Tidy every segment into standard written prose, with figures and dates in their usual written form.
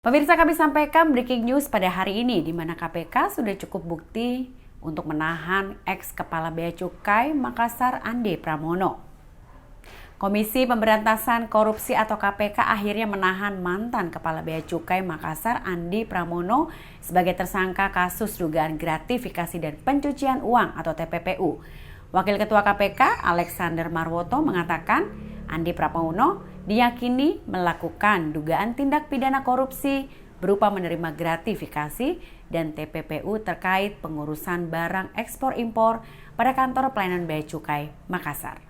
Pemirsa, kami sampaikan breaking news pada hari ini, di mana KPK sudah cukup bukti untuk menahan ex-Kepala Bea Cukai Makassar Ande Pramono. Komisi Pemberantasan Korupsi atau KPK akhirnya menahan mantan Kepala Bea Cukai Makassar Andi Pramono sebagai tersangka kasus dugaan gratifikasi dan pencucian uang atau TPPU. Wakil Ketua KPK Alexander Marwoto mengatakan Andi Pramono diyakini melakukan dugaan tindak pidana korupsi berupa menerima gratifikasi dan TPPU terkait pengurusan barang ekspor-impor pada kantor pelayanan Bea Cukai Makassar.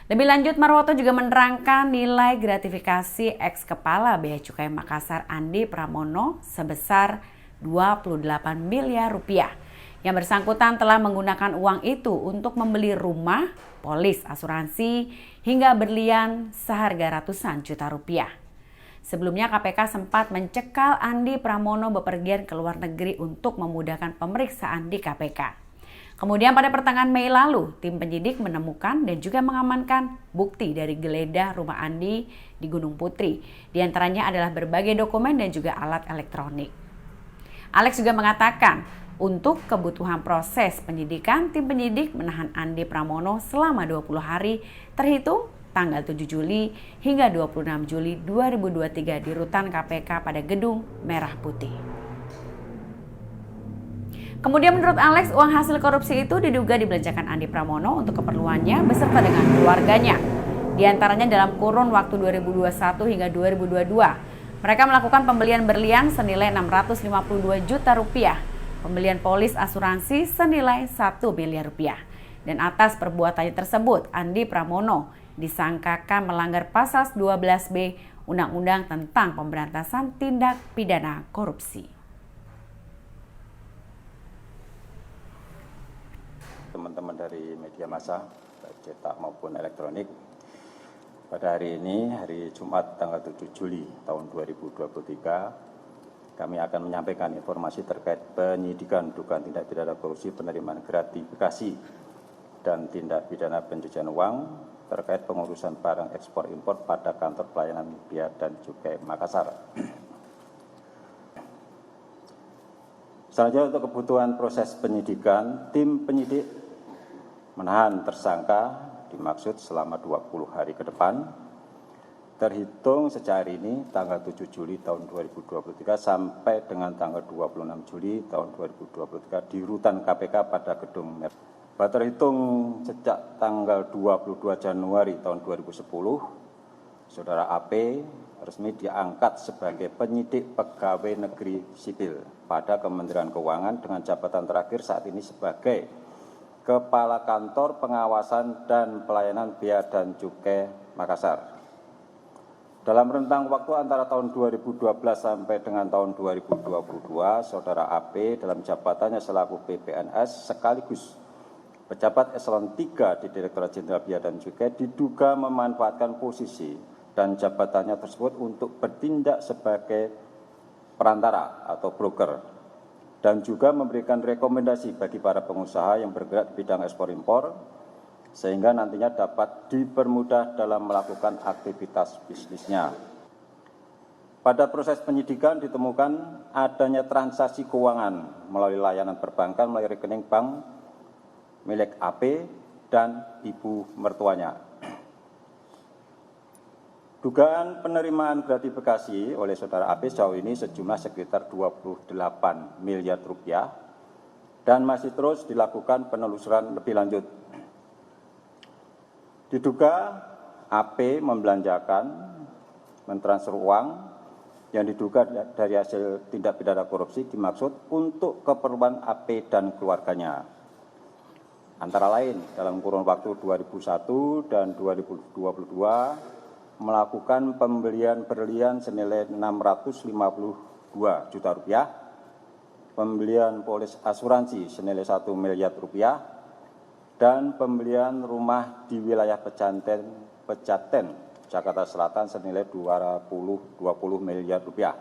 Lebih lanjut, Marwoto juga menerangkan nilai gratifikasi ex-Kepala Bea Cukai Makassar Andi Pramono sebesar 28 miliar rupiah. Yang bersangkutan telah menggunakan uang itu untuk membeli rumah, polis asuransi, hingga berlian seharga ratusan juta rupiah. Sebelumnya KPK sempat mencekal Andi Pramono bepergian ke luar negeri untuk memudahkan pemeriksaan di KPK. Kemudian pada pertengahan Mei lalu, tim penyidik menemukan dan juga mengamankan bukti dari geledah rumah Andi di Gunung Putri. Di antaranya adalah berbagai dokumen dan juga alat elektronik. Alex juga mengatakan, untuk kebutuhan proses penyidikan, tim penyidik menahan Andi Pramono selama 20 hari terhitung tanggal 7 Juli hingga 26 Juli 2023 di rutan KPK pada Gedung Merah Putih. Kemudian menurut Alex, uang hasil korupsi itu diduga dibelanjakan Andi Pramono untuk keperluannya beserta dengan keluarganya. Di antaranya dalam kurun waktu 2021 hingga 2022, mereka melakukan pembelian berlian senilai 652 juta rupiah. Pembelian polis asuransi senilai 1 miliar rupiah. Dan atas perbuatannya tersebut, Andi Pramono disangkakan melanggar pasal 12B Undang-Undang tentang Pemberantasan Tindak Pidana Korupsi. Teman-teman dari media massa, baik cetak maupun elektronik, pada hari ini, hari Jumat tanggal 7 Juli tahun 2023, kami akan menyampaikan informasi terkait penyidikan dugaan tindak pidana korupsi, penerimaan gratifikasi, dan tindak pidana pencucian uang terkait pengurusan barang ekspor impor pada kantor pelayanan Bea dan Cukai Makassar. Selanjutnya untuk kebutuhan proses penyidikan, tim penyidik menahan tersangka dimaksud selama 20 hari ke depan, terhitung sejak hari ini tanggal 7 Juli tahun 2023 sampai dengan tanggal 26 Juli tahun 2023 di rutan KPK pada Gedung Merah. Terhitung sejak tanggal 22 Januari tahun 2010, Saudara AP resmi diangkat sebagai penyidik pegawai negeri sipil pada Kementerian Keuangan dengan jabatan terakhir saat ini sebagai Kepala Kantor Pengawasan dan Pelayanan Bea dan Cukai Makassar. Dalam rentang waktu antara tahun 2012 sampai dengan tahun 2022, Saudara AP dalam jabatannya selaku PPNS sekaligus pejabat eselon 3 di Direktorat Jenderal Bea dan Cukai diduga memanfaatkan posisi dan jabatannya tersebut untuk bertindak sebagai perantara atau broker dan juga memberikan rekomendasi bagi para pengusaha yang bergerak di bidang ekspor impor sehingga nantinya dapat dipermudah dalam melakukan aktivitas bisnisnya. Pada proses penyidikan ditemukan adanya transaksi keuangan melalui layanan perbankan melalui rekening bank milik AP dan ibu mertuanya. Dugaan penerimaan gratifikasi oleh Saudara AP sejauh ini sejumlah sekitar 28 miliar rupiah dan masih terus dilakukan penelusuran lebih lanjut. Diduga AP membelanjakan, mentransfer uang yang diduga dari hasil tindak pidana korupsi dimaksud untuk keperluan AP dan keluarganya. Antara lain dalam kurun waktu 2001 dan 2022 melakukan pembelian berlian senilai 652 juta rupiah, pembelian polis asuransi senilai 1 miliar rupiah, dan pembelian rumah di wilayah Pejaten, Jakarta Selatan senilai 20 miliar rupiah.